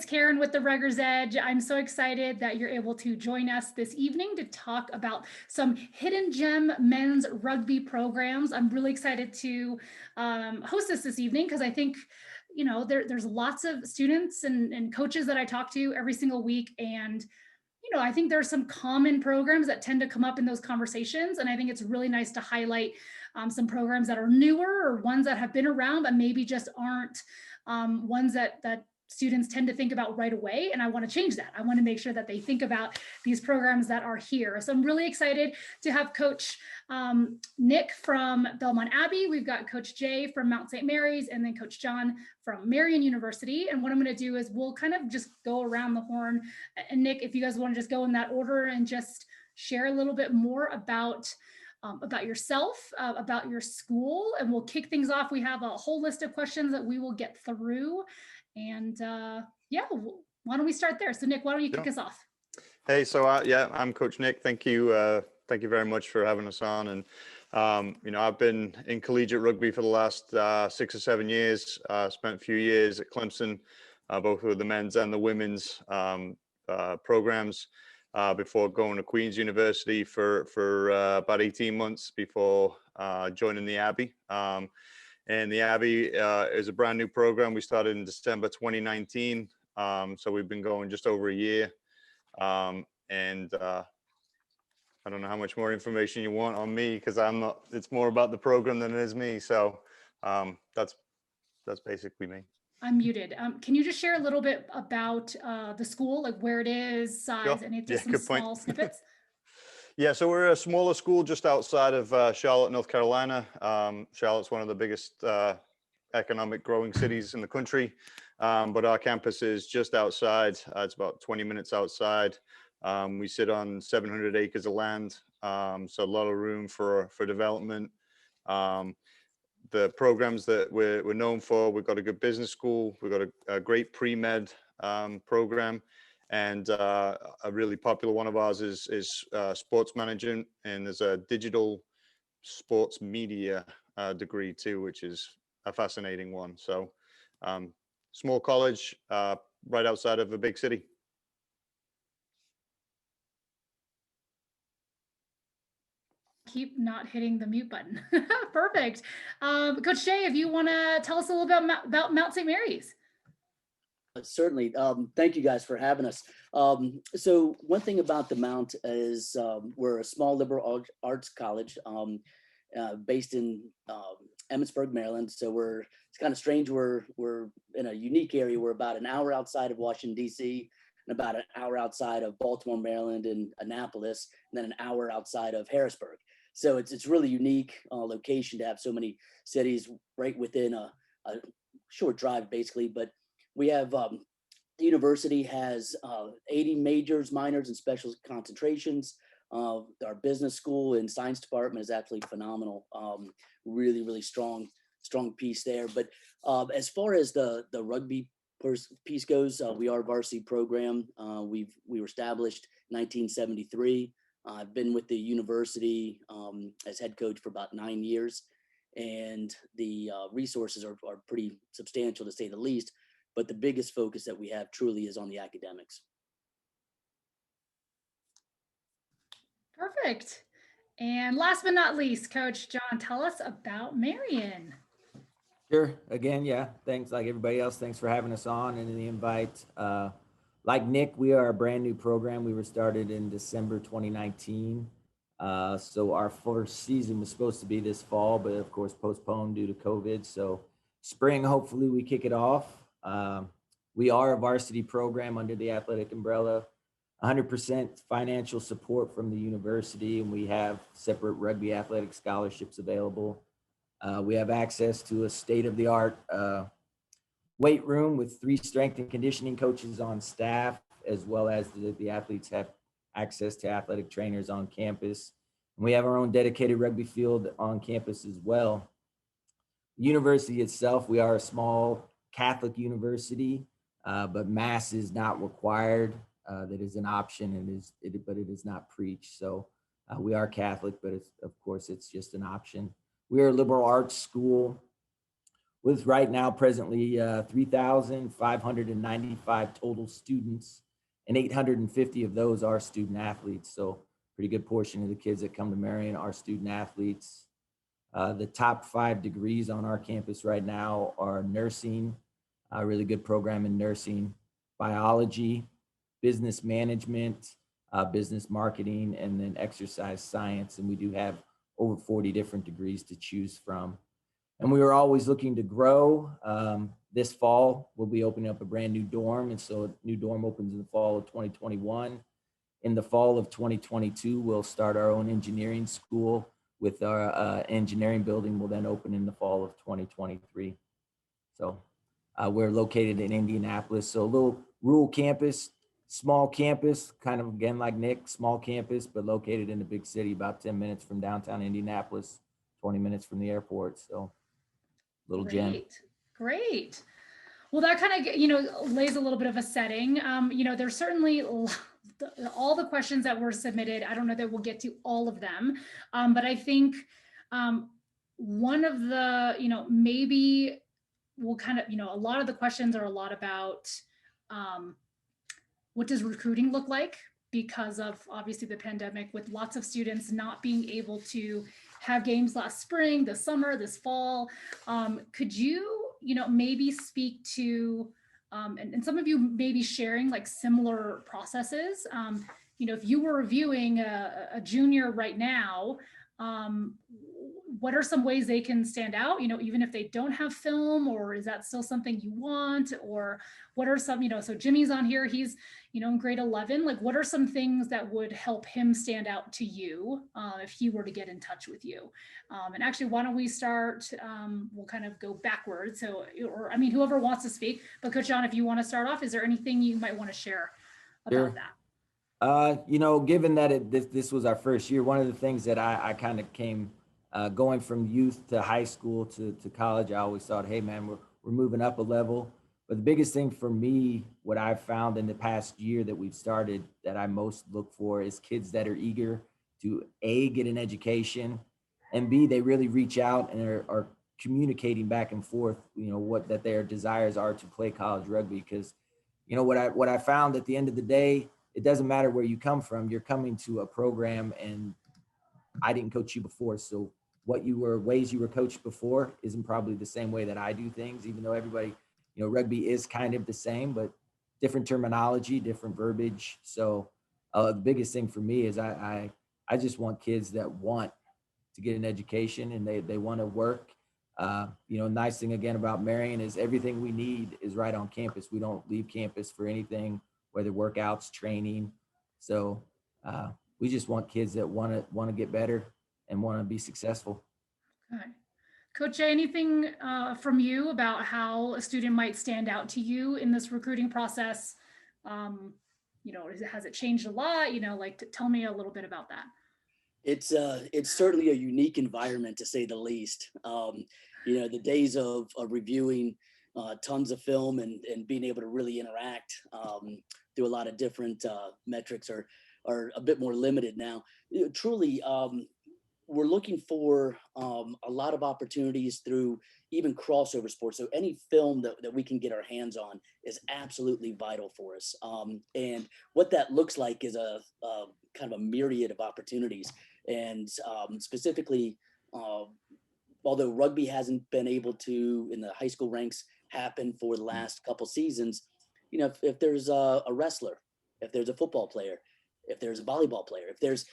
it's Karen with the Rugger's Edge. I'm so excited that you're able to join us this evening to talk about some hidden gem men's rugby programs. I'm really excited to host this evening because I think, you know, there's lots of students and coaches that I talk to every single week. And, you know, I think there's some common programs that tend to come up in those conversations. And I think it's really nice to highlight some programs that are newer or ones that have been around, but maybe just aren't ones that students tend to think about right away. And I want to change that. I want to make sure that they think about these programs that are here. So I'm really excited to have Coach Nick from Belmont Abbey. We've got Coach Jay from Mount St. Mary's, and then Coach John from Marian University. And what I'm going to do is we'll kind of just go around the horn. And Nick, if you guys want to just go in that order and just share a little bit more about yourself, about your school, and we'll kick things off. We have a whole list of questions that we will get through. And yeah, why don't we start there? So Nick, why don't you kick us off? Hey, so yeah, I'm Coach Nick. Thank you very much for having us on. And you know, I've been in collegiate rugby for the last 6 or 7 years. Spent a few years at Clemson, both with the men's and the women's programs, before going to Queen's University for about 18 months before joining the Abbey. And the Abbey is a brand new program. We started in December 2019. So we've been going just over a year. And I don't know how much more information you want on me, because it's more about the program than it is me. So that's basically me. I'm muted. Can you just share a little bit about the school, like where it is, size, Sure. and just some small snippets? Yeah, so we're a smaller school just outside of Charlotte, North Carolina. Charlotte's one of the biggest economic growing cities in the country, but our campus is just outside. It's about 20 minutes outside. We sit on 700 acres of land, so a lot of room for development. The programs that we're known for, we've got a good business school, we've got a great pre-med program. And a really popular one of ours is sports management, and there's a digital sports media degree too, which is a fascinating one. So small college right outside of a big city. Keep not hitting the mute button. Perfect. Coach Jay, if you want to tell us a little bit about Mount St. Mary's. Certainly. Thank you guys for having us. So one thing about the Mount is we're a small liberal arts college based in Emmitsburg, Maryland. So it's kind of strange. We're in a unique area. We're about an hour outside of Washington, D.C., and about an hour outside of Baltimore, Maryland, and Annapolis, and then an hour outside of Harrisburg. So it's really unique location to have so many cities right within a short drive, basically. But we have the university has 80 majors, minors, and special concentrations. Our business school and science department is absolutely phenomenal. Really, really strong piece there. But as far as the rugby piece goes, we are a varsity program. We were established in 1973. I've been with the university as head coach for about 9 years, and the resources are pretty substantial, to say the least. But the biggest focus that we have truly is on the academics. Perfect. And last but not least, Coach John, tell us about Marian. Sure. Again, yeah. Thanks, like everybody else. Thanks for having us on and the invite. Like Nick, we are a brand new program. We were started in December 2019. So our first season was supposed to be this fall, but of course postponed due to COVID. So spring, hopefully we kick it off. We are a varsity program under the athletic umbrella, 100% financial support from the university, and we have separate rugby athletic scholarships available. We have access to a state-of-the-art weight room with 3 strength and conditioning coaches on staff, as well as the athletes have access to athletic trainers on campus. And we have our own dedicated rugby field on campus as well. The university itself, we are a small Catholic university, but mass is not required. That is an option, but it is not preached. So we are Catholic, but of course it's just an option. We are a liberal arts school. with right now presently 3,595 total students, and 850 of those are student athletes. So pretty good portion of the kids that come to Marian are student athletes. The top 5 degrees on our campus right now are nursing, a really good program in nursing, biology, business management, business marketing, and then exercise science. And we do have over 40 different degrees to choose from. And we were always looking to grow. This fall, we'll be opening up a brand new dorm. And so a new dorm opens in the fall of 2021. In the fall of 2022, we'll start our own engineering school with our engineering building will then open in the fall of 2023. So we're located in Indianapolis. So a little rural campus, small campus, kind of again like Nick, small campus, but located in the big city, about 10 minutes from downtown Indianapolis, 20 minutes from the airport. So little gem. Great. Well, that kind of, lays a little bit of a setting. There's certainly all the questions that were submitted. I don't know that we'll get to all of them, but I think one of the, maybe we'll kind of, a lot of the questions are a lot about what does recruiting look like because of obviously the pandemic, with lots of students not being able to have games last spring, this summer, this fall. Could you, maybe speak to, and some of you may be sharing like similar processes. If you were reviewing a junior right now, what are some ways they can stand out, even if they don't have film, or is that still something you want? Or what are some, so Jimmy's on here, he's, in grade 11, like what are some things that would help him stand out to you if he were to get in touch with you? And actually, why don't we start, we'll kind of go backwards. So, or I mean, whoever wants to speak, but Coach John, if you want to start off, is there anything you might want to share about that? Given that this was our first year, one of the things that I kind of came going from youth to high school to college, I always thought, hey man, we're moving up a level. But the biggest thing for me, what I've found in the past year that we've started that I most look for is kids that are eager to A, get an education, and B, they really reach out and are communicating back and forth, what that their desires are to play college rugby. Because, what I found at the end of the day, it doesn't matter where you come from, you're coming to a program and I didn't coach you before. So ways you were coached before isn't probably the same way that I do things, even though everybody, rugby is kind of the same, but different terminology, different verbiage. So the biggest thing for me is I just want kids that want to get an education and they want to work. Nice thing again about Marian is everything we need is right on campus. We don't leave campus for anything, whether workouts, training. So we just want kids that want to get better and want to be successful. Okay. Coach Jay, anything from you about how a student might stand out to you in this recruiting process? Has it changed a lot? Tell me a little bit about that. It's certainly a unique environment, to say the least. The days of reviewing tons of film and being able to really interact through a lot of different metrics are a bit more limited now. Truly, we're looking for a lot of opportunities through even crossover sports. So any film that we can get our hands on is absolutely vital for us. And what that looks like is a kind of a myriad of opportunities. And specifically, although rugby hasn't been able to, in the high school ranks, happen for the last couple seasons, if there's a wrestler, if there's a football player, if there's a volleyball player, if there's,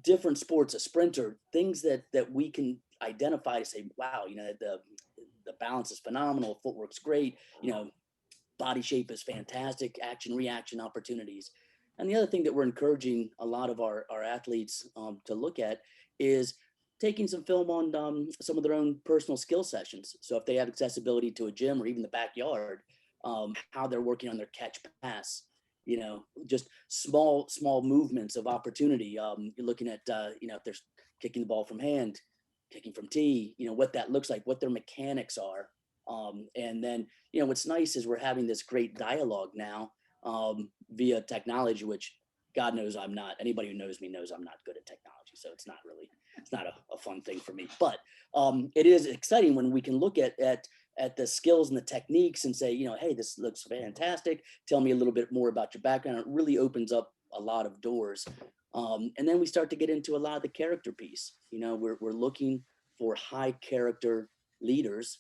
different sports, a sprinter, things that we can identify to say, wow, the balance is phenomenal, footwork's great, body shape is fantastic, action reaction opportunities. And the other thing that we're encouraging a lot of our athletes to look at is taking some film on some of their own personal skill sessions. So if they have accessibility to a gym or even the backyard, how they're working on their catch pass, just small movements of opportunity. You're looking at, if they're kicking the ball from hand, kicking from tee, what that looks like, what their mechanics are. And then, what's nice is we're having this great dialogue now via technology, which God knows I'm not. Anybody who knows me knows I'm not good at technology. So it's not really it's not a fun thing for me, but it is exciting when we can look at the skills and the techniques and say, hey, this looks fantastic. Tell me a little bit more about your background. It really opens up a lot of doors. And then we start to get into a lot of the character piece. We're looking for high character leaders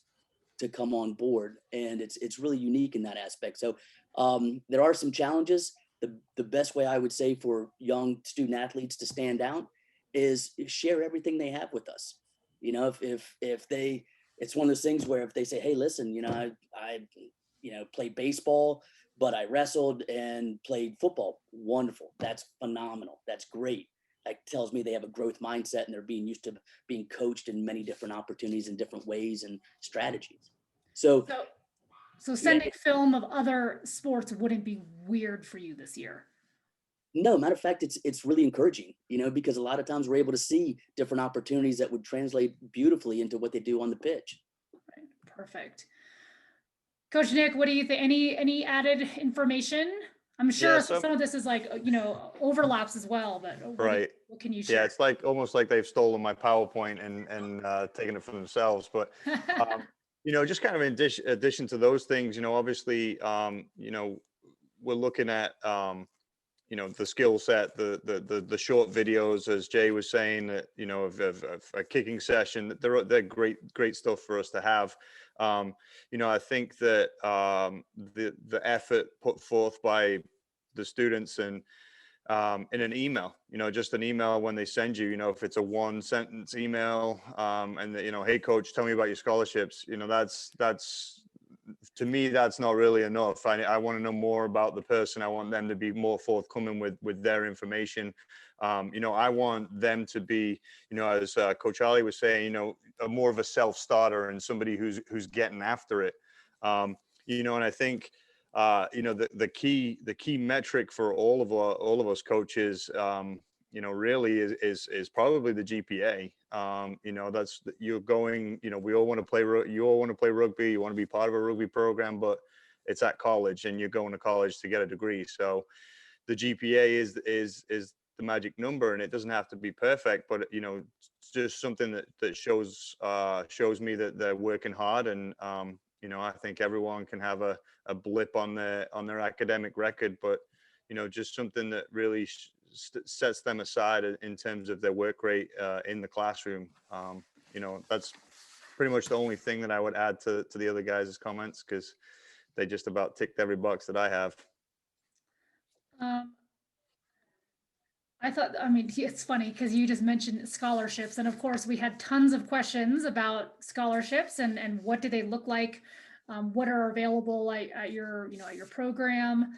to come on board, and it's really unique in that aspect. So there are some challenges. The best way I would say for young student athletes to stand out is share everything they have with us. If they, it's one of those things where if they say, hey, listen, I played baseball, but I wrestled and played football. Wonderful. That's phenomenal. That's great. That tells me they have a growth mindset and they're being used to being coached in many different opportunities in different ways and strategies. So sending film of other sports wouldn't be weird for you this year. No, matter of fact, it's really encouraging, because a lot of times we're able to see different opportunities that would translate beautifully into what they do on the pitch. Right. Perfect. Coach Nick, what do you think? Any added information? I'm sure some of this is like, overlaps as well, but what can you share? Yeah, it's like almost like they've stolen my PowerPoint and taken it for themselves. But, just kind of in addition to those things, obviously, we're looking at, the skill set, the short videos, as Jay was saying, that, of a kicking session, they're great stuff for us to have. I think that the effort put forth by the students and in an email, just an email when they send you, if it's a 1-sentence email, and hey coach, tell me about your scholarships, that's to me, that's not really enough. I want to know more about the person. I want them to be more forthcoming with their information. I want them to be, as Coach Harley was saying, more of a self-starter and somebody who's getting after it. And I think, the key metric for all of us coaches, really is probably the GPA. That's you're going, we all want to play, you all want to play rugby, you want to be part of a rugby program, but it's at college and you're going to college to get a degree. So the GPA is the magic number, and it doesn't have to be perfect, but it's just something that shows me that they're working hard. And I think everyone can have a blip on their academic record, but just something that really sets them aside in terms of their work rate in the classroom. That's pretty much the only thing that I would add to the other guys' comments, because they just about ticked every box that I have. It's funny because you just mentioned scholarships, and of course we had tons of questions about scholarships and what do they look like, what are available at your program,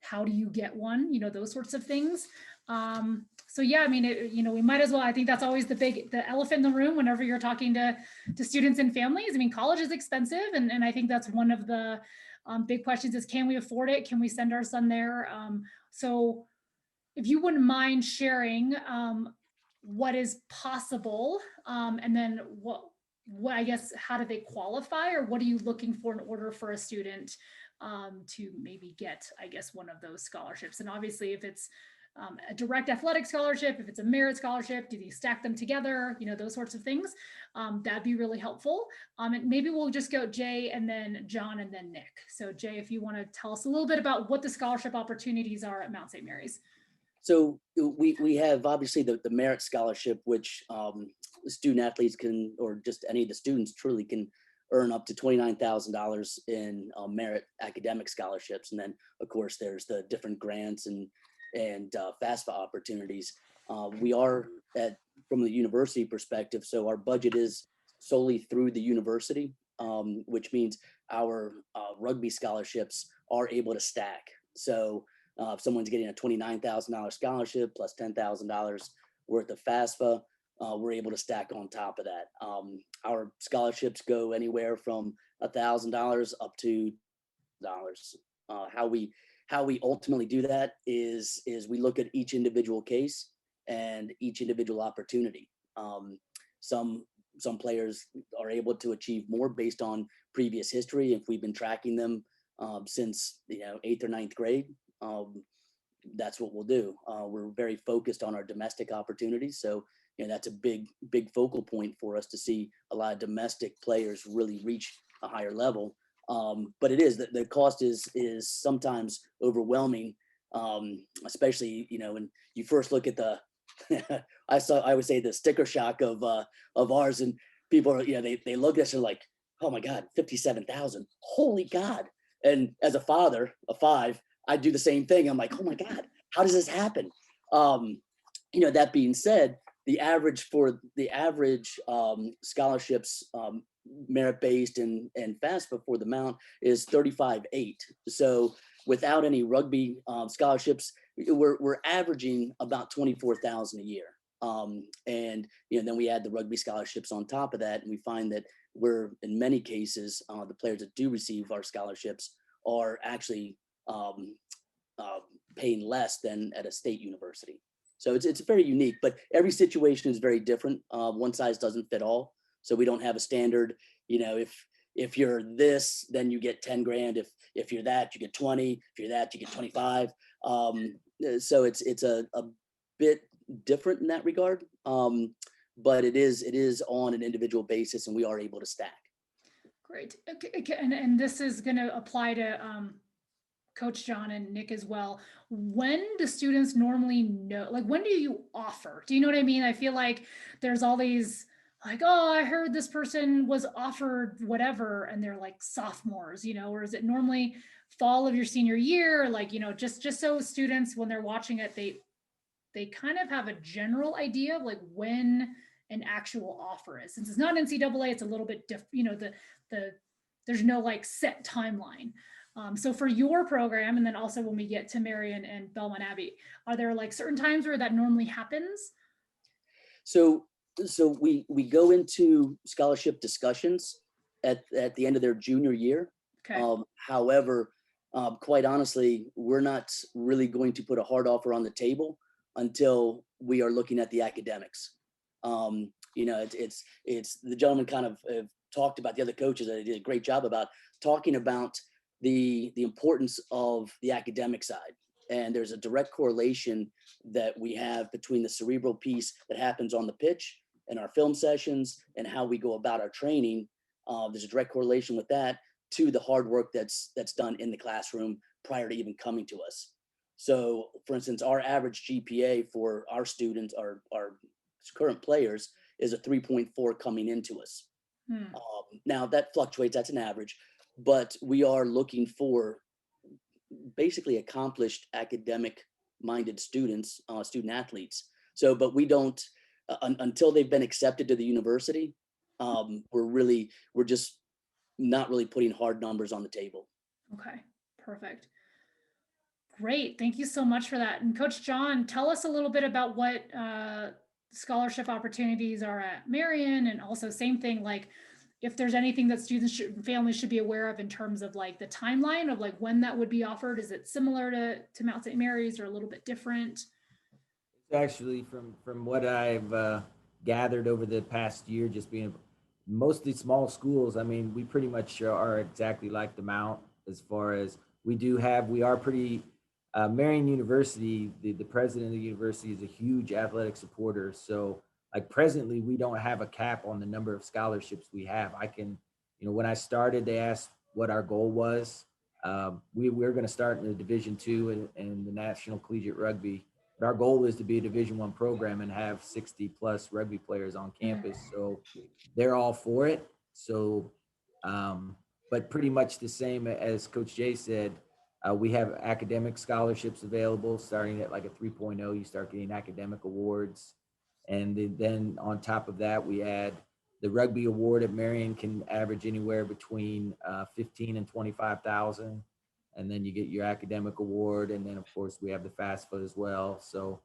how do you get one, those sorts of things. So yeah, we might as well, I think that's always the elephant in the room whenever you're talking to students and families. College is expensive, and I think that's one of the big questions is, can we afford it? Can we send our son there? So if you wouldn't mind sharing what is possible, and then what I guess, how do they qualify, or what are you looking for in order for a student to maybe get, I guess, one of those scholarships? And obviously, if it's a direct athletic scholarship, if it's a merit scholarship, do you stack them together? Those sorts of things. That'd be really helpful. And maybe we'll just go Jay and then John and then Nick. So Jay, if you want to tell us a little bit about what the scholarship opportunities are at Mount St. Mary's. So we have obviously the merit scholarship, which student athletes can, or just any of the students truly can earn up to $29,000 in merit academic scholarships. And then of course there's the different grants and FAFSA opportunities. We are from the university perspective, so our budget is solely through the university, which means our rugby scholarships are able to stack. So if someone's getting a $29,000 scholarship plus $10,000 worth of FAFSA, we're able to stack on top of that. Our scholarships go anywhere from $1,000 up to $1,000. How we ultimately do that is we look at each individual case and each individual opportunity. Some players are able to achieve more based on previous history. If we've been tracking them since 8th or 9th grade, that's what we'll do. We're very focused on our domestic opportunities. So that's a big focal point for us to see a lot of domestic players really reach a higher level. But it is the cost is sometimes overwhelming, especially when you first look at the I would say the sticker shock of ours, and people are they look at us and like, oh my God, 57,000, holy God. And as a father of 5, I do the same thing. I'm like, oh my God, how does this happen? That being said, the average scholarships, merit-based and FAFSA for the Mount is 35.8. So without any rugby scholarships, we're averaging about 24,000 a year. And then we add the rugby scholarships on top of that, and we find that we're in many cases the players that do receive our scholarships are actually paying less than at a state university. So it's very unique, but every situation is very different. One size doesn't fit all. So we don't have a standard, if you're this, then you get 10 grand. If you're that, you get 20. If you're that, you get 25. So it's a bit different in that regard. But it is on an individual basis, and we are able to stack. Great. Okay. And this is going to apply to Coach John and Nick as well. When do students normally know, like, when do you offer? Do you know what I mean? I feel like there's all these like, oh, I heard this person was offered whatever, and they're like sophomores, or is it normally fall of your senior year? Like, just so students, when they're watching it, they kind of have a general idea of like when an actual offer is. Since it's not NCAA, it's a little bit different, there's no like set timeline. So for your program, and then also when we get to Marian and Belmont Abbey, are there like certain times where that normally happens? So we go into scholarship discussions at the end of their junior year. Okay. However, quite honestly, we're not really going to put a hard offer on the table until we are looking at the academics. It's the gentleman kind of talked about, the other coaches that did a great job about talking about the importance of the academic side. And there's a direct correlation that we have between the cerebral piece that happens on the pitch and our film sessions and how we go about our training. There's a direct correlation with that to the hard work that's done in the classroom prior to even coming to us. So for instance, our average GPA for our students, our current players, is a 3.4 coming into us. Now that fluctuates, that's an average, but we are looking for basically accomplished academic minded students, student athletes. So, but we don't, until they've been accepted to the university, we're just not really putting hard numbers on the table. Okay, perfect. Great. Thank you so much for that. And Coach John, tell us a little bit about what scholarship opportunities are at Marian, and also same thing, like if there's anything that families should be aware of in terms of like the timeline of like when that would be offered. Is it similar to Mount St. Mary's or a little bit different? Actually, from what I've gathered over the past year, just being mostly small schools, I mean, we pretty much are exactly like the Mount as far as we are pretty, Marian University, the president of the university is a huge athletic supporter. So like presently, we don't have a cap on the number of scholarships we have. I can, when I started, they asked what our goal was. We're going to start in the Division II and the National Collegiate Rugby. But our goal is to be a Division I program and have 60 plus rugby players on campus. So they're all for it. So, but pretty much the same as Coach Jay said, we have academic scholarships available starting at like a 3.0. You start getting academic awards. And then on top of that, we add the rugby award at Marian can average anywhere between 15 and 25,000. And then you get your academic award. And then of course we have the FAFSA as well. So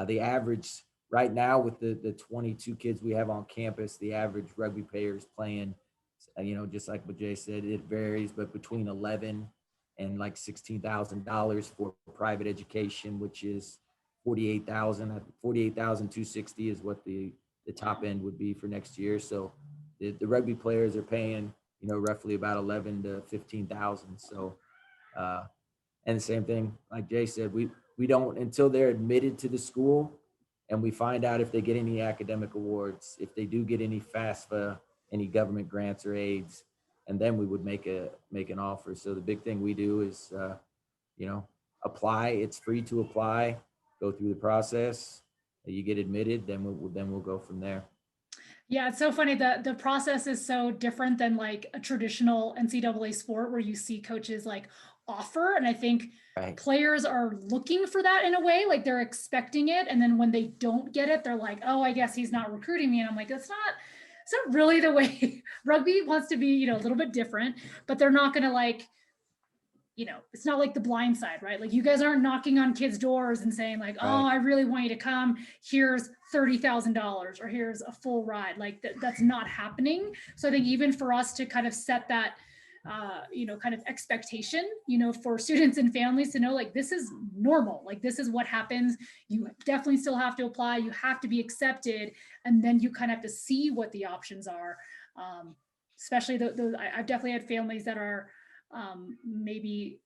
the average right now with the 22 kids we have on campus, the average rugby player is playing, just like what Jay said, it varies, but between 11 and like $16,000 for private education, which is 48,260 is what the top end would be for next year. So the rugby players are paying, roughly about 11 to 15,000. So, and the same thing, like Jay said, we don't, until they're admitted to the school, and we find out if they get any academic awards, if they do get any FAFSA, any government grants or aids, and then we would make an offer. So the big thing we do is, apply. It's free to apply. Go through the process. You get admitted, then we'll go from there. Yeah, it's so funny. The process is so different than like a traditional NCAA sport where you see coaches like offer. And I think Right. players are looking for that in a way, like they're expecting it. And then when they don't get it, they're like, oh, I guess he's not recruiting me. And I'm like, it's not really the way rugby wants to be, a little bit different, but they're not going to like, it's not like The Blind Side, right? Like you guys aren't knocking on kids' doors and saying like, oh, Right. I really want you to come. Here's $30,000 or here's a full ride. Like that's not happening. So I think even for us to kind of set that, kind of expectation, for students and families to know like this is normal. Like this is what happens. You definitely still have to apply. You have to be accepted, and then you kind of have to see what the options are. Especially I've definitely had families that are maybe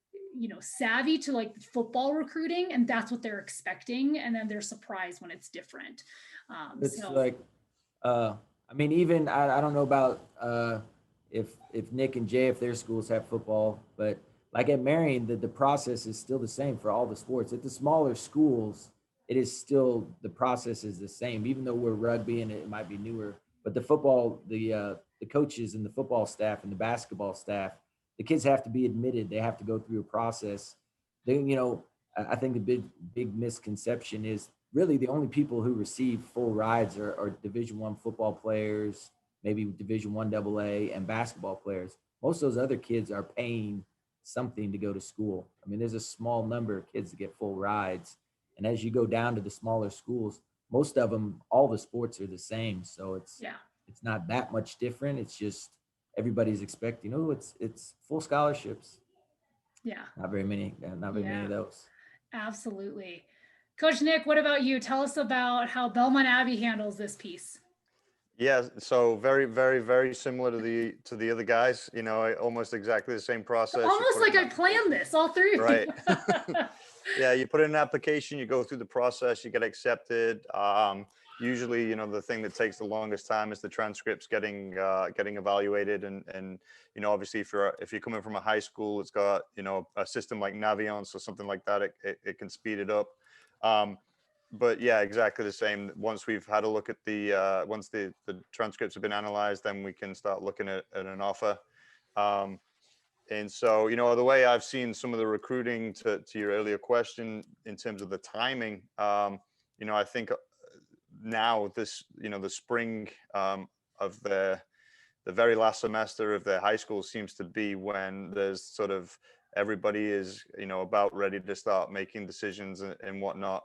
savvy to like football recruiting, and that's what they're expecting, and then they're surprised when it's different. It's like I mean, even I don't know about if Nick and Jay, if their schools have football, but like at Marian, the process is still the same for all the sports. At the smaller schools, it is still, the process is the same, even though we're rugby and it might be newer. But the football, the coaches and the football staff and the basketball staff, the kids have to be admitted. They have to go through a process. I think the big misconception is really the only people who receive full rides are Division I football players, maybe Division I AA, and basketball players. Most of those other kids are paying something to go to school. I mean, there's a small number of kids that get full rides. And as you go down to the smaller schools, most of them, all the sports are the same. So it's not that much different. It's just everybody's expecting, it's full scholarships. Yeah. Not very many of those. Absolutely. Coach Nick, what about you? Tell us about how Belmont Abbey handles this piece. Yeah, so very, very, very similar to the other guys. Almost exactly the same process. Almost like I planned this, all three of right. you. Yeah, you put in an application, you go through the process, you get accepted. Usually, the thing that takes the longest time is the transcripts getting evaluated, and obviously if you're coming from a high school, it's got a system like Naviance or something like that. It can speed it up. But yeah, exactly the same. Once we've had a look at once the transcripts have been analyzed, then we can start looking at an offer. And so, the way I've seen some of the recruiting, to your earlier question, in terms of the timing, I think now this, the spring of the very last semester of their high school seems to be when there's sort of everybody is, about ready to start making decisions and whatnot.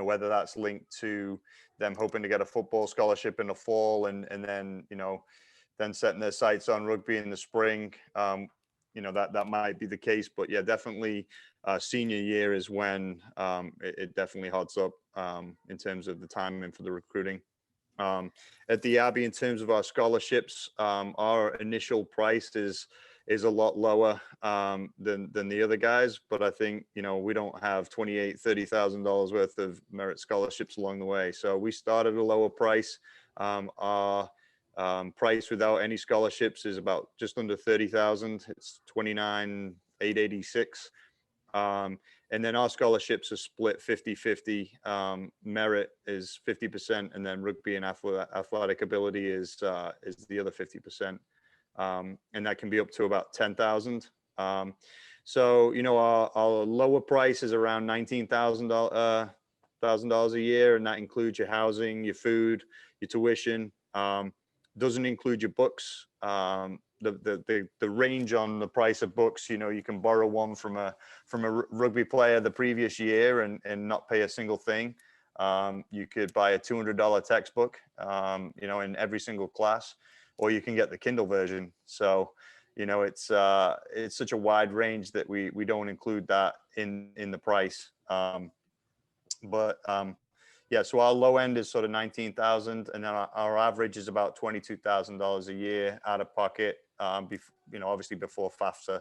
Whether that's linked to them hoping to get a football scholarship in the fall and then, then setting their sights on rugby in the spring. That might be the case, but yeah, definitely senior year is when it definitely hots up in terms of the timing for the recruiting. At the Abbey, in terms of our scholarships, our initial price is a lot lower than the other guys, but I think we don't have $28,000-$30,000 worth of merit scholarships along the way, so we started a lower price. Our price without any scholarships is about just under 30,000. It's 29,886. And then our scholarships are split 50-50. Merit is 50%, and then rugby and athletic ability is the other 50%. And that can be up to about 10,000. So our lower price is around $19,000 a year, and that includes your housing, your food, your tuition. Doesn't include your books. The range on the price of books, you can borrow one from a rugby player the previous year and not pay a single thing. You could buy a $200 textbook, in every single class, or you can get the Kindle version. So, it's such a wide range that we don't include that in the price. Yeah, so our low end is sort of 19,000, and then our average is about $22,000 a year out of pocket. Obviously before FAFSA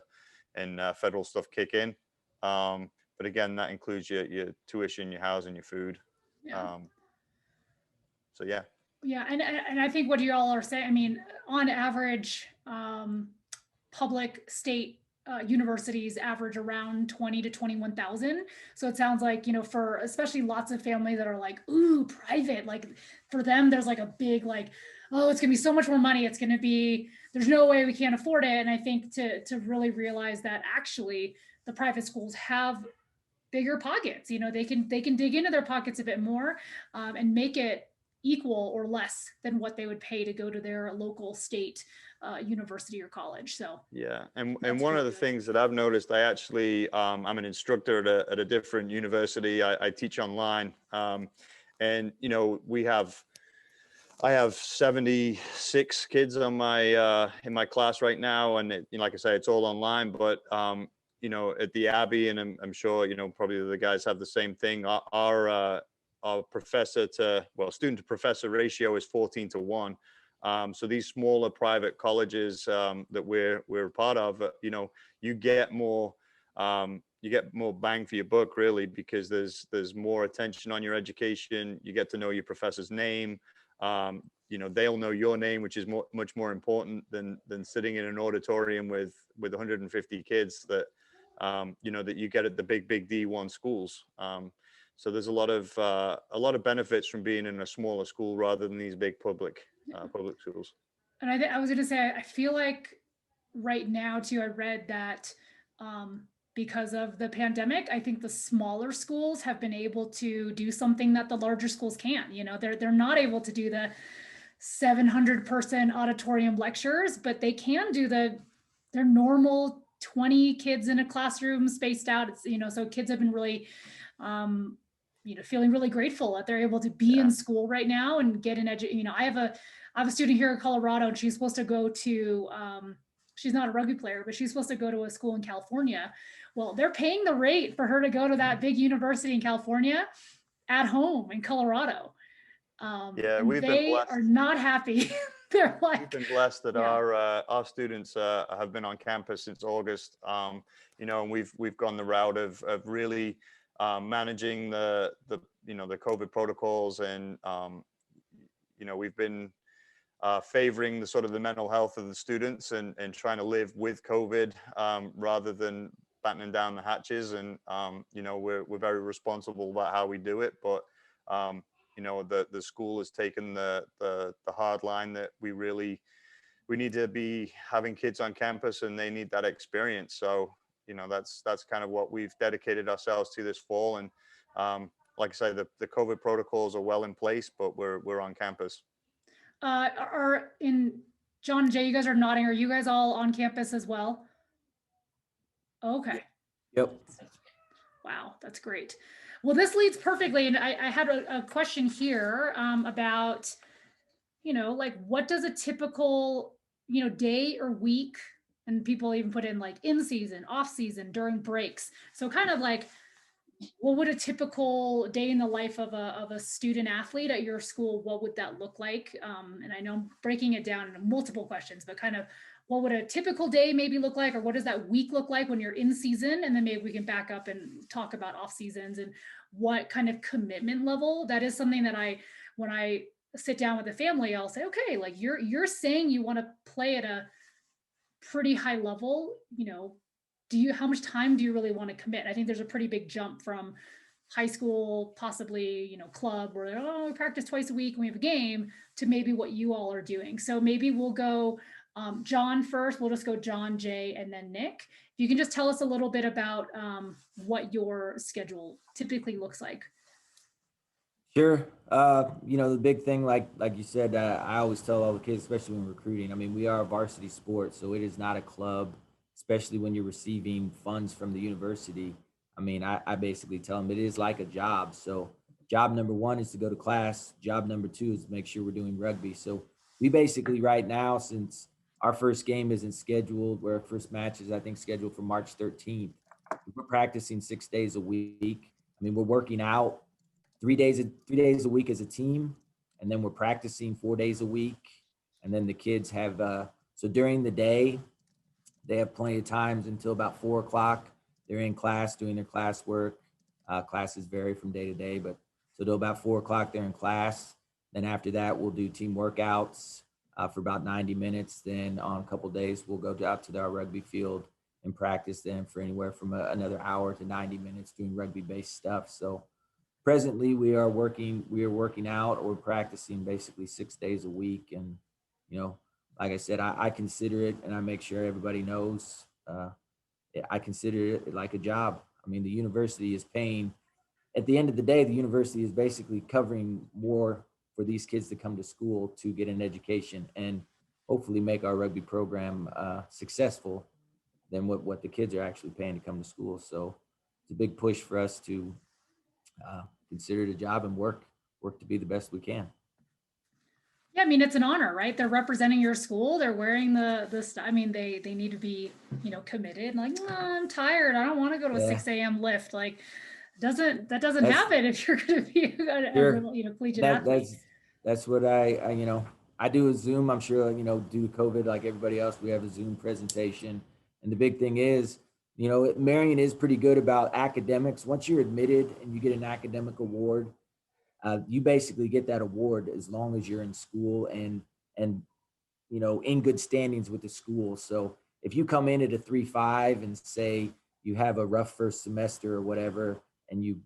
and federal stuff kick in. But again, that includes your tuition, your housing, your food. Yeah. So yeah. Yeah, and I think what you all are saying, I mean, on average, public state universities average around 20 to 21,000. So it sounds like, you know, for especially lots of families that are like, ooh, private, like for them, there's like a big like, oh, it's gonna be so much more money. It's gonna be, there's no way we can't afford it. And I think to really realize that actually the private schools have bigger pockets, you know, they can dig into their pockets a bit more and make it equal or less than what they would pay to go to their local state university or college. So yeah, and that's one really of the good. things that I've noticed, I actually I'm an instructor at a different university. I teach online, and you know I have 76 kids on my in my class right now, and it, you know, like I say, it's all online. But you know, at the Abbey, and I'm sure you know probably the guys have the same thing. Our professor to student to professor ratio is 14 to 1. So these smaller private colleges that we're a part of, you know, you get more bang for your buck really, because there's more attention on your education. You get to know your professor's name. You know, they'll know your name, which is much more important than sitting in an auditorium with 150 kids that you know that you get at the big D1 schools. So there's a lot of benefits from being in a smaller school rather than these big public schools. And I was going to say, I feel like right now too, I read that because of the pandemic, I think the smaller schools have been able to do something that the larger schools can't. You know, they're not able to do the 700-person auditorium lectures, but they can do their normal 20 kids in a classroom spaced out. It's, you know, so kids have been really you know, feeling really grateful that they're able to be in school right now and get an you know, I have a student here in Colorado, and she's supposed to go to she's not a rugby player, but she's supposed to go to a school in California. Well, they're paying the rate for her to go to that big university in California at home in Colorado. Yeah, and we've been they blessed. are not happy. They're like, We've been blessed that yeah. our students have been on campus since August. You know, and we've gone the route of really managing the you know the COVID protocols, and you know we've been favoring the sort of the mental health of the students, and trying to live with COVID rather than battening down the hatches. And you know, we're very responsible about how we do it, but you know, the school has taken the hard line that we need to be having kids on campus, and they need that experience. So you know, that's kind of what we've dedicated ourselves to this fall. And like I say, the COVID protocols are well in place, but we're on campus. Are in John and Jay, you guys are nodding. Are you guys all on campus as well? Okay. Yep. Wow, that's great. Well, this leads perfectly. And I had a question here about, you know, like what does a typical, you know, day or week, and people even put in like in season, off season, during breaks. So kind of like, what would a typical day in the life of a student athlete at your school, what would that look like? And I know I'm breaking it down into multiple questions, but kind of what would a typical day maybe look like, or what does that week look like when you're in season? And then maybe we can back up and talk about off seasons and what kind of commitment level. That is something that when I sit down with the family, I'll say, okay, like you're saying you want to play at a pretty high level, you know, how much time do you really want to commit? I think there's a pretty big jump from high school, possibly, you know, club where, oh, we practice twice a week and we have a game, to maybe what you all are doing. So maybe we'll go John first. We'll just go John, Jay, and then Nick. If you can just tell us a little bit about what your schedule typically looks like. Sure. You know, the big thing, like you said, I always tell all the kids, especially when recruiting, I mean, we are a varsity sport, so it is not a club, especially when you're receiving funds from the university. I mean, I basically tell them it is like a job. So job number one is to go to class. Job number two is to make sure we're doing rugby. So we basically right now, since our first game isn't scheduled, where our first match is, I think, scheduled for March 13th, we're practicing 6 days a week. I mean, we're working out 3 days a week as a team, and then we're practicing 4 days a week. And then the kids have so during the day they have plenty of times until about 4 o'clock. They're in class doing their classwork. Classes vary from day to day, but so till about 4 o'clock they're in class. Then after that, we'll do team workouts for about 90 minutes. Then on a couple of days, we'll go out to our rugby field and practice then for anywhere from another hour to 90 minutes doing rugby-based stuff. So presently, we are working out or practicing basically 6 days a week. And, you know, like I said, I consider it, and I make sure everybody knows, I consider it like a job. I mean, the university is paying, at the end of the day, the university is basically covering more for these kids to come to school to get an education and hopefully make our rugby program successful than what the kids are actually paying to come to school. So it's a big push for us to consider it a job and work to be the best we can. Yeah, I mean, it's an honor, right? They're representing your school. They're wearing the I mean, they need to be, you know, committed. Like, oh, I'm tired. I don't want to go to a 6 a.m. lift. Like, that doesn't happen if you're going to be a collegiate athlete. That's what I you know, I do a Zoom. I'm sure, you know, due to COVID, like everybody else, we have a Zoom presentation. And the big thing is, you know, Marian is pretty good about academics. Once you're admitted and you get an academic award, you basically get that award as long as you're in school and you know, in good standings with the school. So if you come in at a 3.5 and say you have a rough first semester or whatever, and you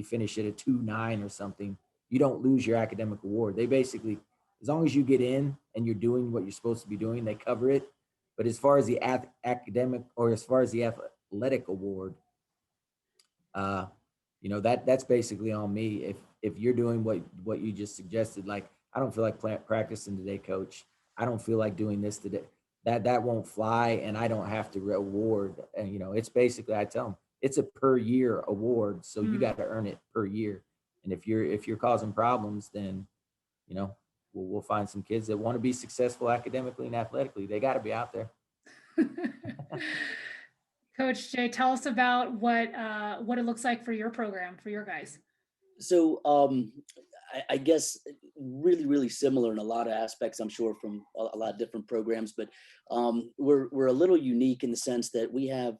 finish at a 2.9 or something, you don't lose your academic award. They basically, as long as you get in and you're doing what you're supposed to be doing, they cover it. But as far as the academic, or as far as the athletic award, you know, that's basically on me. If you're doing what you just suggested, like, I don't feel like practicing today, coach. I don't feel like doing this today. That won't fly, and I don't have to reward. And, you know, it's basically, I tell them, it's a per year award, so you got to earn it per year. And if you're causing problems, then, you know, we'll find some kids that want to be successful academically and athletically. They got to be out there. Coach Jay, tell us about what it looks like for your program, for your guys. So I guess really, really similar in a lot of aspects, I'm sure, from a lot of different programs, but we're a little unique in the sense that we have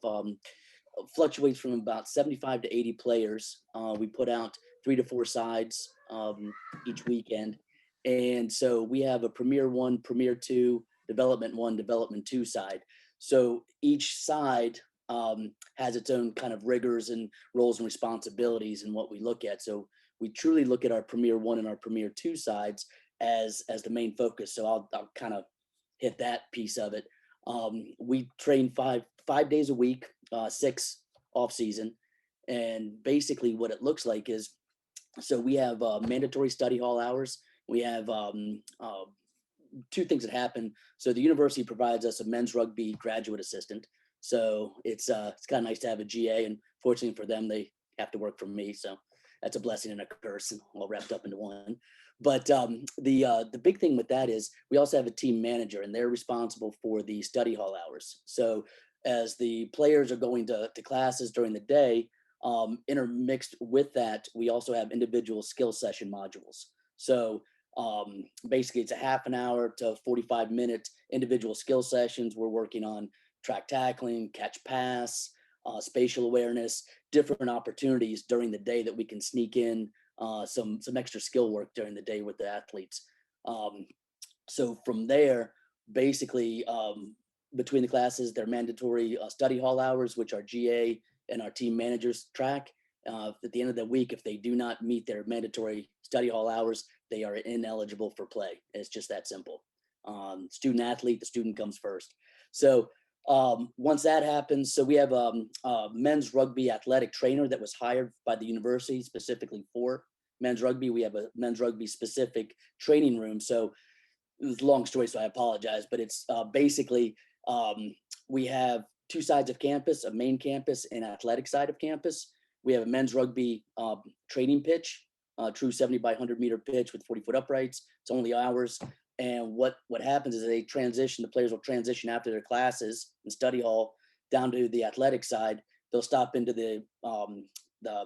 fluctuates from about 75 to 80 players. We put out 3 to 4 sides each weekend. And so we have a Premier 1, Premier 2, Development 1, Development 2 side. So each side has its own kind of rigors and roles and responsibilities in what we look at. So we truly look at our Premier 1 and our Premier 2 sides as the main focus. So I'll kind of hit that piece of it. We train five days a week, 6 off season. And basically what it looks like is, so we have mandatory study hall hours. We have 2 things that happen. So the university provides us a men's rugby graduate assistant. So it's kind of nice to have a GA, and fortunately for them, they have to work for me. So that's a blessing and a curse, and all wrapped up into one. But the big thing with that is we also have a team manager, and they're responsible for the study hall hours. So as the players are going to classes during the day, intermixed with that, we also have individual skill session modules. So basically it's a half an hour to 45-minute individual skill sessions. We're working on track tackling, catch pass, spatial awareness, different opportunities during the day that we can sneak in some extra skill work during the day with the athletes. So from there, basically between the classes, they're mandatory study hall hours, which our GA and our team managers track. At the end of the week, if they do not meet their mandatory study hall hours, they are ineligible for play. It's just that simple. Student athlete, the student comes first. So once that happens, so we have a men's rugby athletic trainer that was hired by the university specifically for men's rugby. We have a men's rugby specific training room. So it was a long story, so I apologize, but it's basically we have 2 sides of campus, a main campus and athletic side of campus. We have a men's rugby training pitch, true 70 by 100 meter pitch with 40-foot uprights. It's only ours. And what happens is they transition, the players will transition after their classes in study hall down to the athletic side. They'll stop into the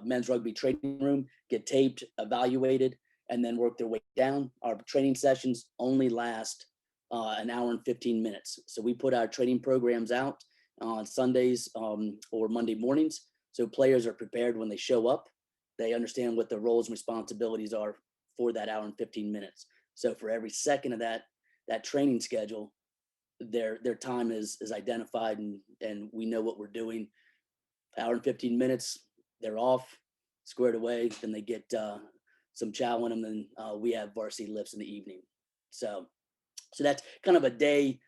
men's rugby training room, get taped, evaluated, and then work their way down. Our training sessions only last an hour and 15 minutes. So we put our training programs out on Sundays or Monday mornings. So players are prepared when they show up. They understand what their roles and responsibilities are for that hour and 15 minutes. So for every second of that training schedule, their time is identified, and we know what we're doing. Hour and 15 minutes, they're off, squared away. Then they get some chow in them, and we have varsity lifts in the evening. So that's kind of a day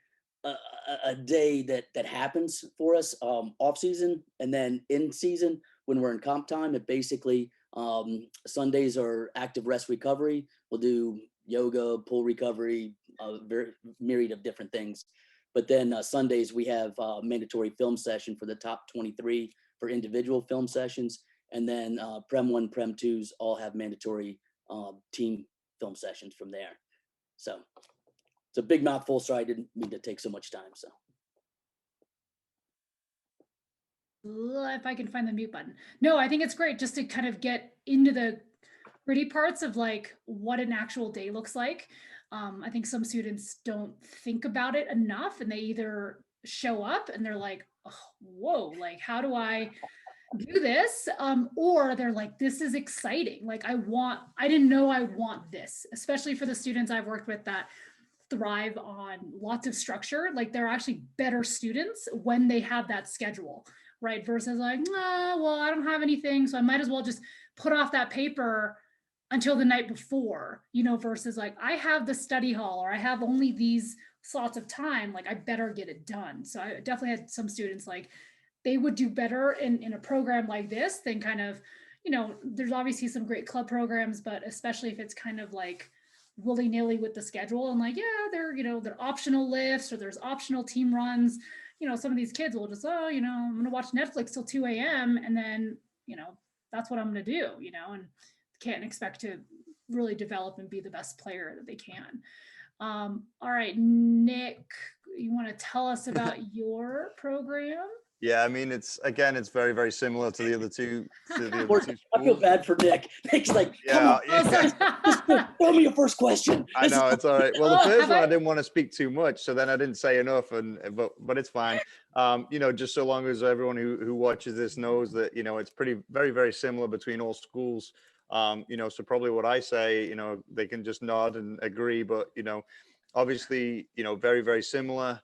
that happens for us off season, and then in season when we're in comp time. It basically Sundays are active rest recovery. We'll do yoga, pull recovery, very myriad of different things. But then Sundays we have mandatory film session for the top 23 for individual film sessions, and then Prem 1, Prem 2s all have mandatory team film sessions from there. So it's a big mouthful, so I didn't mean to take so much time. So if I can find the mute button. No, I think it's great just to kind of get into the gritty parts of like what an actual day looks like. I think some students don't think about it enough, and they either show up and they're like, oh, whoa, like how do I do this? Or they're like, this is exciting. Like I didn't know I want this, especially for the students I've worked with that thrive on lots of structure. Like they're actually better students when they have that schedule, right? Versus like, well, I don't have anything, so I might as well just put off that paper until the night before, versus like, I have the study hall, or I have only these slots of time, like I better get it done. So I definitely had some students like, they would do better in a program like this than kind of, there's obviously some great club programs, but especially if it's kind of like willy-nilly with the schedule and like, yeah, they're optional lifts, or there's optional team runs. Some of these kids will just, I'm going to watch Netflix till 2 a.m. and then, that's what I'm going to do, and can't expect to really develop and be the best player that they can. All right, Nick, you want to tell us about your program? Yeah, I mean, it's very, very similar to the other two. I feel bad for Nick. Nick's like, Yeah, just throw me your first question. I know, it's all right. Well, the first one I didn't want to speak too much, so then I didn't say enough, but it's fine. Just so long as everyone who watches this knows that it's very, very similar between all schools. So probably what I say, they can just nod and agree, but obviously, very, very similar.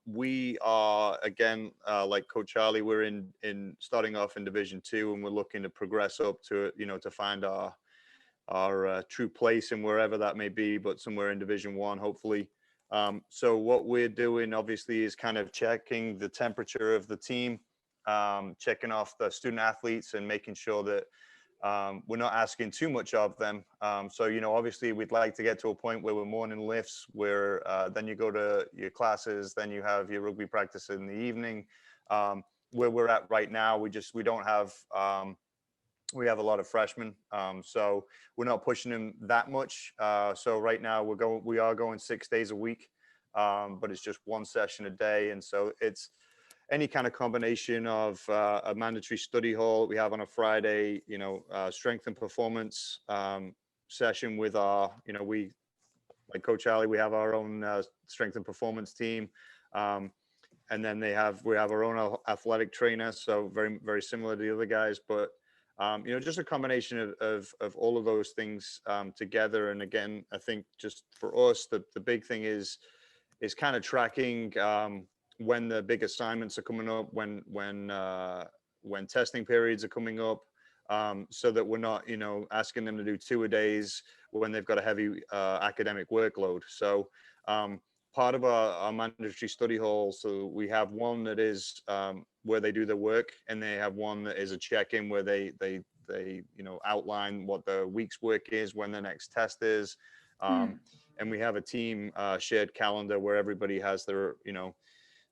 We are, again, like Coach Harley, we're in starting off in Division 2, and we're looking to progress up to, to find our true place in wherever that may be, but somewhere in Division 1, hopefully. So what we're doing, obviously, is kind of checking the temperature of the team, checking off the student athletes, and making sure that we're not asking too much of them. So, obviously we'd like to get to a point where we're morning lifts, where then you go to your classes, then you have your rugby practice in the evening. Where we're at right now, we don't have, we have a lot of freshmen. So we're not pushing them that much. So right now we are going 6 days a week, but it's just one session a day. And so it's any kind of combination of a mandatory study hall we have on a Friday, strength and performance session with our, like Coach Ali, we have our own strength and performance team. And then we have our own athletic trainer. So very, very similar to the other guys, but just a combination of all of those things together. And again, I think just for us, the big thing is kind of tracking when the big assignments are coming up, when testing periods are coming up, so that we're not, asking them to do 2 a days when they've got a heavy academic workload. So part of our mandatory study hall, so we have one that is where they do their work, and they have one that is a check-in where they outline what the week's work is, when the next test is, and we have a team shared calendar where everybody has their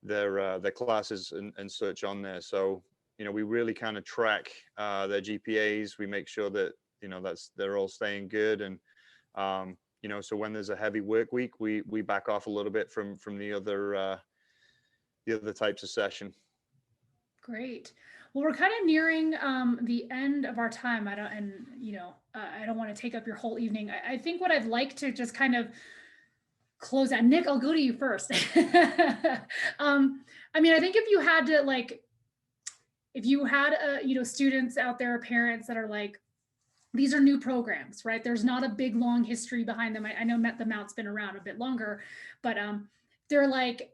their classes and such on there. So we really kind of track their GPAs. We make sure that they're all staying good, and so when there's a heavy work week, we back off a little bit from the other types of session. Great. Well, we're kind of nearing the end of our time. I don't want to take up your whole evening. I think what I'd like to just kind of close out. Nick, I'll go to you first. I think if you had to, if you had students out there, parents that are like, these are new programs, right? There's not a big long history behind them. I know the Mount's been around a bit longer, but they're like,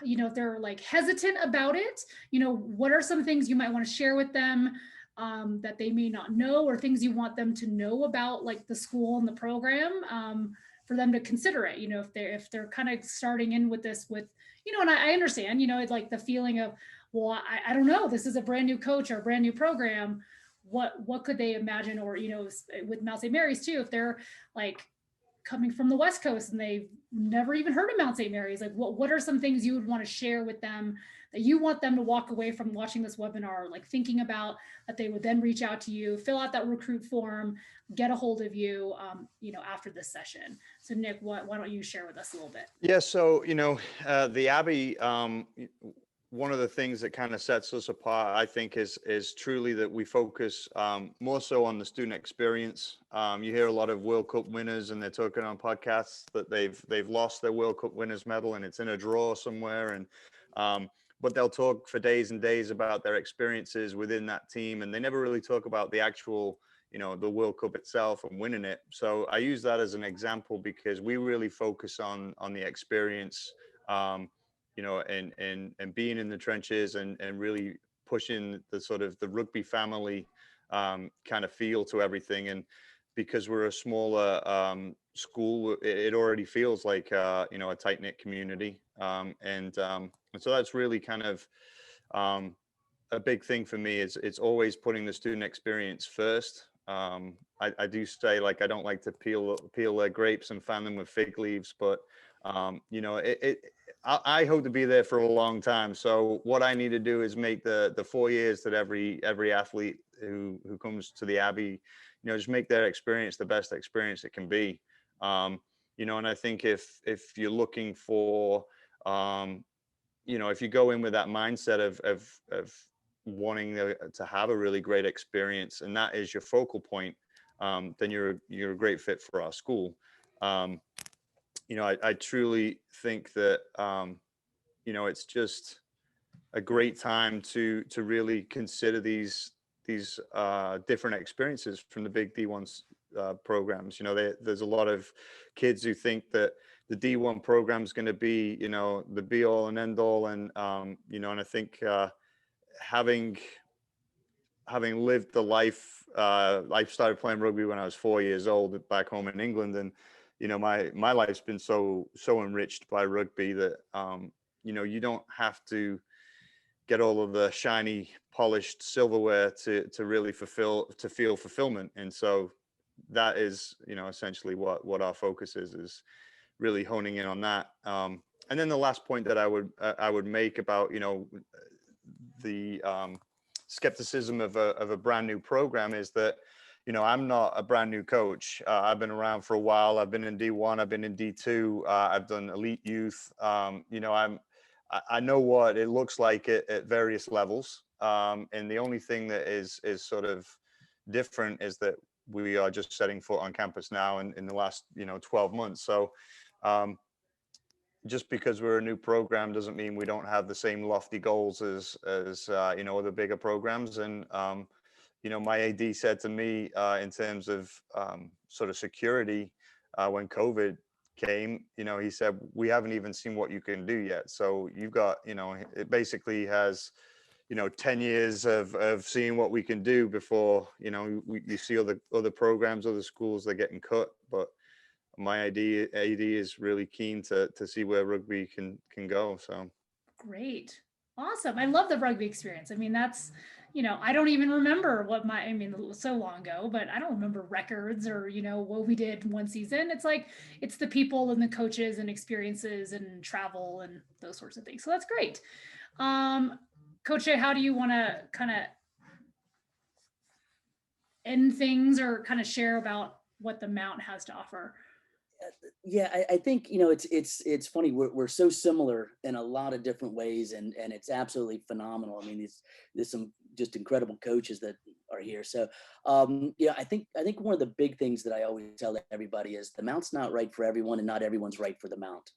they're like hesitant about it. What are some things you might want to share with them that they may not know, or things you want them to know about like the school and the program, for them to consider it, if they're kind of starting in with this with, and I understand, it's like the feeling of, well, I don't know, this is a brand new coach or a brand new program. What could they imagine? Or, with Mount St. Mary's too, if they're like coming from the West Coast and they've never even heard of Mount St. Mary's, like what are some things you would want to share with them that you want them to walk away from watching this webinar, like thinking about, that they would then reach out to you, fill out that recruit form, get a hold of you, after this session. So Nick, why don't you share with us a little bit? Yeah, so, the Abbey, one of the things that kind of sets us apart, I think, is truly that we focus more so on the student experience. You hear a lot of World Cup winners, and they're talking on podcasts that they've lost their World Cup winners medal and it's in a drawer somewhere, and but they'll talk for days and days about their experiences within that team, and they never really talk about the actual, the World Cup itself and winning it. So I use that as an example because we really focus on the experience. And being in the trenches and really pushing the sort of the rugby family kind of feel to everything. And because we're a smaller school, it already feels like, a tight-knit community. And so that's really kind of a big thing for me. It's always putting the student experience first. I do say, like, I don't like to peel their grapes and fan them with fig leaves, but I hope to be there for a long time. So what I need to do is make the 4 years that every athlete who comes to the Abbey, just make their experience the best experience it can be. And I think if you're looking for, if you go in with that mindset of wanting to have a really great experience, and that is your focal point, then you're a great fit for our school. I truly think that, it's just a great time to really consider these different experiences from the big D1 programs. There's a lot of kids who think that the D1 program is going to be, the be all and end all. And, and I think having lived the life, I started playing rugby when I was 4 years old back home in England. And, my life's been so enriched by rugby that, you don't have to get all of the shiny, polished silverware to really feel fulfillment. And so that is, essentially what our focus is really honing in on that. And then the last point that I would make about, the skepticism of a brand new program is that, I'm not a brand new coach. I've been around for a while. I've been in D1, I've been in D2, I've done elite youth. I know what it looks like at various levels. And the only thing that is sort of different is that we are just setting foot on campus now in the last, 12 months. So just because we're a new program doesn't mean we don't have the same lofty goals as other bigger programs. And, my AD said to me in terms of sort of security when COVID came, he said, we haven't even seen what you can do yet. So you've got, it basically has, 10 years of seeing what we can do before, you see other programs, other schools, they're getting cut. But my AD is really keen to see where rugby can go. So Great. Awesome. I love the rugby experience. I mean, that's, I don't even remember it was so long ago, but I don't remember records or, what we did one season. It's like, it's the people and the coaches and experiences and travel and those sorts of things. So that's great. Coach Jay, how do you want to kind of end things or kind of share about what the Mount has to offer? Yeah, I think, it's funny. We're so similar in a lot of different ways, and it's absolutely phenomenal. I mean, there's some just incredible coaches that are here. So, I think one of the big things that I always tell everybody is the Mount's not right for everyone, and not everyone's right for the Mount.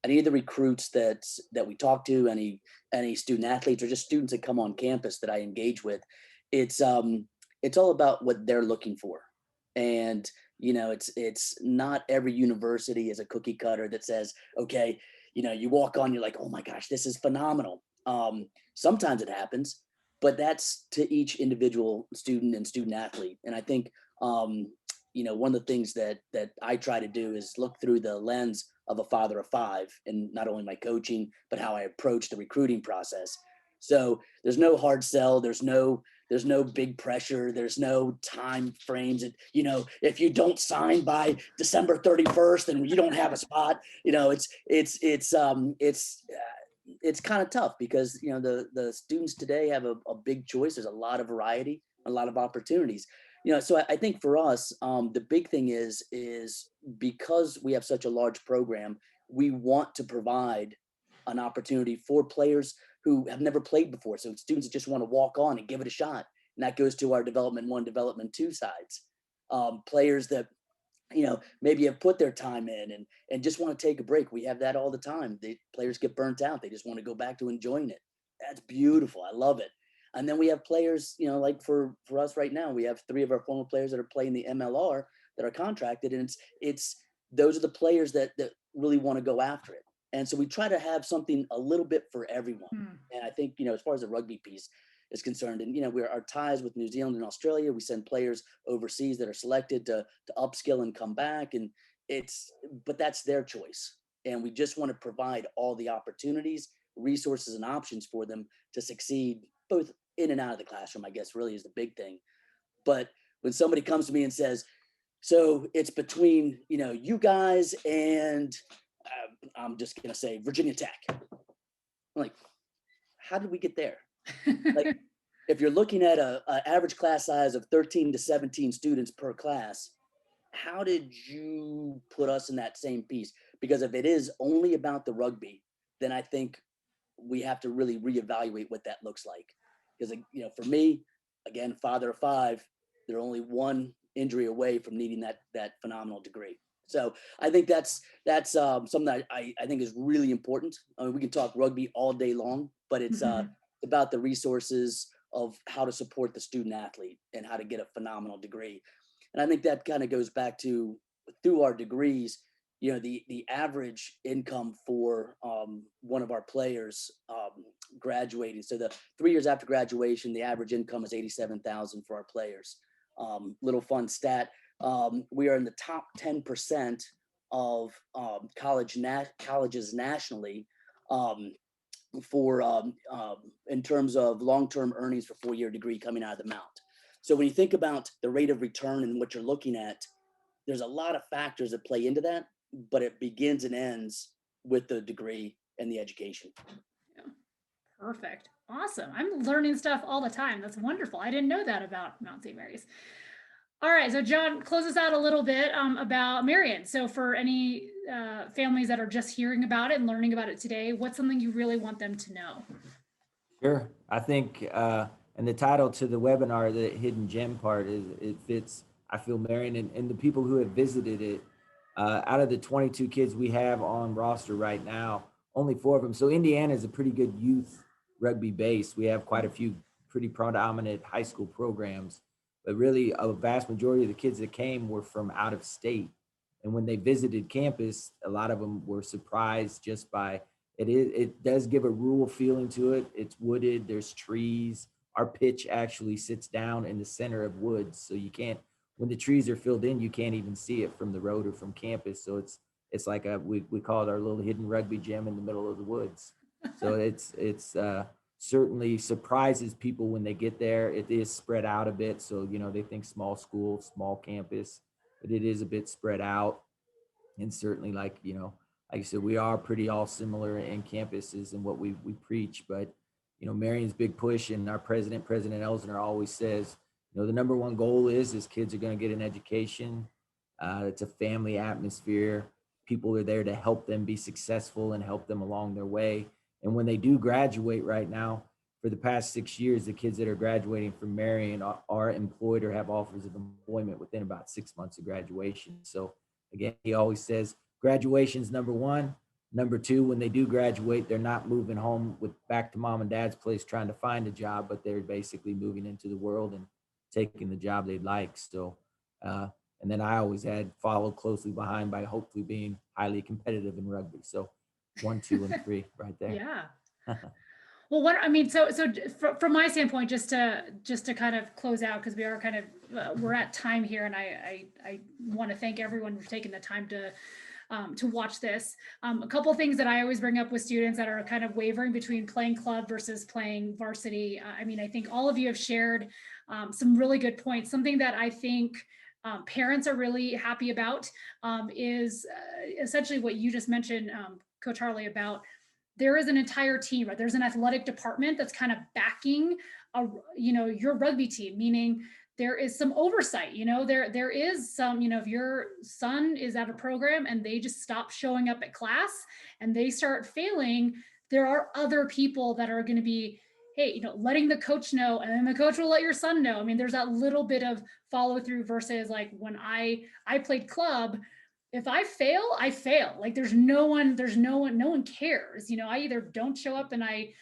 Any of the recruits that we talk to, any student athletes, or just students that come on campus that I engage with, it's it's all about what they're looking for. And, it's not every university is a cookie cutter that says, okay, you walk on, you're like, oh my gosh, this is phenomenal. Sometimes it happens, but that's to each individual student and student athlete. And I think, one of the things that I try to do is look through the lens of a father of five, and not only my coaching, but how I approach the recruiting process. So there's no hard sell. There's no big pressure. There's no time frames. If you don't sign by December 31st, then you don't have a spot. It's kind of tough because the students today have a big choice. There's a lot of variety, a lot of opportunities. So I think for us, the big thing is because we have such a large program, we want to provide an opportunity for players who have never played before. So students that just want to walk on and give it a shot. And that goes to our Development 1, Development 2 sides. Players that, maybe have put their time in and just want to take a break. We have that all the time. Players get burnt out. They just want to go back to enjoying it. That's beautiful. I love it. And then we have players, like for us right now, we have 3 of our former players that are playing the MLR that are contracted. And it's those are the players that really want to go after it. And so we try to have something a little bit for everyone. And I think, as far as the rugby piece is concerned, and, our ties with New Zealand and Australia, we send players overseas that are selected to upskill and come back. And but that's their choice. And we just want to provide all the opportunities, resources, and options for them to succeed, both in and out of the classroom, I guess really is the big thing. But when somebody comes to me and says, so it's between, you guys and I'm just going to say Virginia Tech. I'm like, how did we get there? Like, if you're looking at a average class size of 13 to 17 students per class, how did you put us in that same piece? Because if it is only about the rugby, then I think we have to really reevaluate what that looks like. Because, for me, again, father of 5, they're only one injury away from needing that phenomenal degree. So I think that's something that I think is really important. I mean, we can talk rugby all day long, but it's about the resources of how to support the student athlete and how to get a phenomenal degree. And I think that kind of goes back to, through our degrees, the average income for one of our players graduating. So the 3 years after graduation, the average income is $87,000 for our players. Little fun stat. We are in the top 10% of colleges nationally for in terms of long-term earnings for 4-year degree coming out of the Mount. So when you think about the rate of return and what you're looking at, there's a lot of factors that play into that, but it begins and ends with the degree and the education. Yeah. Perfect. Awesome. I'm learning stuff all the time. That's wonderful. I didn't know that about Mount St. Mary's. All right, so John, close us out a little bit about Marian. So for any families that are just hearing about it and learning about it today, what's something you really want them to know? Sure. I think, and the title to the webinar, the hidden gem part, is it fits, I feel, Marian and the people who have visited it. Out of the 22 kids we have on roster right now, only 4 of them. So Indiana is a pretty good youth rugby base. We have quite a few pretty predominant high school programs. But really, a vast majority of the kids that came were from out of state. And when they visited campus, a lot of them were surprised just by it. It does give a rural feeling to it. It's wooded, there's trees. Our pitch actually sits down in the center of woods. So you can't, when the trees are filled in, you can't even see it from the road or from campus. So it's like we call it our little hidden rugby gym in the middle of the woods. So it's certainly surprises people when they get there. It is spread out a bit. So, they think small school, small campus, but it is a bit spread out. And certainly like I said, we are pretty all similar in campuses and what we preach, but, Marian's big push, and our President Elsner, always says, the number one goal is kids are going to get an education. It's a family atmosphere. People are there to help them be successful and help them along their way. And when they do graduate right now, for the past 6 years, the kids that are graduating from Marian are employed or have offers of employment within about 6 months of graduation. So again, he always says graduation's number one. Number two, when they do graduate, they're not moving home back to mom and dad's place trying to find a job, but they're basically moving into the world and taking the job they'd like. So, and then I always had followed closely behind by hopefully being highly competitive in rugby. So 1, 2, and 3 right there. Yeah. Well, what I mean, so from my standpoint, just to kind of close out, because we are kind of we're at time here, and I want to thank everyone for taking the time to watch this. A couple of things that I always bring up with students that are kind of wavering between playing club versus playing varsity. I mean, I think all of you have shared some really good points. Something that I think parents are really happy about is essentially what you just mentioned, Coach Harley, about there is an entire team, right? There's an athletic department that's kind of backing your rugby team, meaning there is some oversight, there is some, if your son is at a program and they just stop showing up at class and they start failing, there are other people that are going to be, hey, letting the coach know, and then the coach will let your son know. I mean, there's that little bit of follow through versus like when I played club. If I fail, I fail. Like no one cares. I either don't show up and I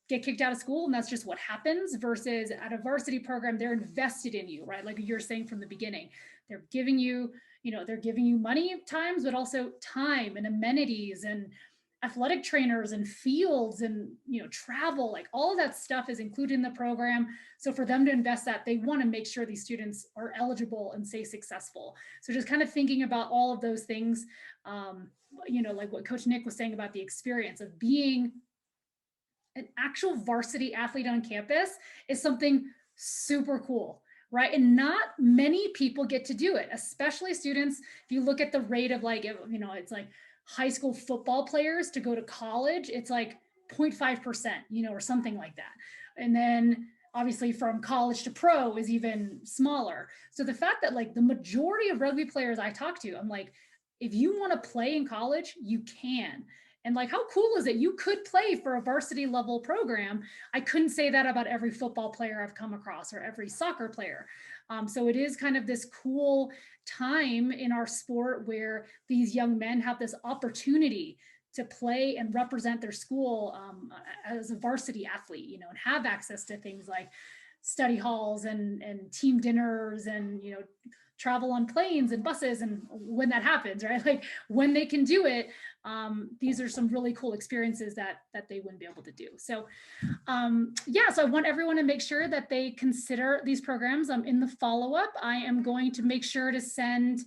get kicked out of school and that's just what happens, versus at a varsity program, they're invested in you, right? Like you're saying from the beginning, they're giving you, they're giving you money at times, but also time and amenities and athletic trainers and fields and travel, like all of that stuff is included in the program. So for them to invest that, they want to make sure these students are eligible and stay successful. So just kind of thinking about all of those things, like what Coach Nick was saying about the experience of being an actual varsity athlete on campus is something super cool, right? And not many people get to do it, especially students. If you look at the rate of it's like high school football players to go to college, it's like 0.5%, or something like that. And then obviously from college to pro is even smaller. So the fact that like the majority of rugby players I talk to, I'm like, if you want to play in college, you can. And like, how cool is it? You could play for a varsity level program. I couldn't say that about every football player I've come across or every soccer player. So it is kind of this cool time in our sport where these young men have this opportunity to play and represent their school as a varsity athlete, and have access to things like study halls and team dinners and, travel on planes and buses. And when that happens, right? Like when they can do it, these are some really cool experiences that they wouldn't be able to do. So so I want everyone to make sure that they consider these programs. In the follow-up, I am going to make sure to send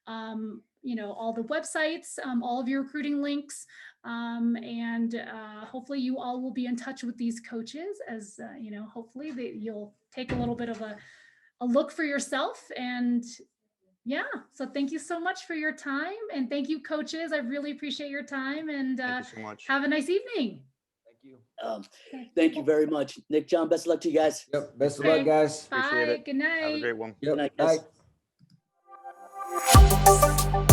all the websites, all of your recruiting links, and hopefully you all will be in touch with these coaches as hopefully you'll take a little bit of a look for yourself. And so thank you so much for your time, and thank you, coaches. I really appreciate your time, and Thank you so much. have a nice evening. Thank you. Thank you very much, Nick, John. Best of luck to you guys. Yep. Best of Okay. luck, guys. Appreciate Bye. it. Good night. Have a great one. Yep. Good night, Bye. guys.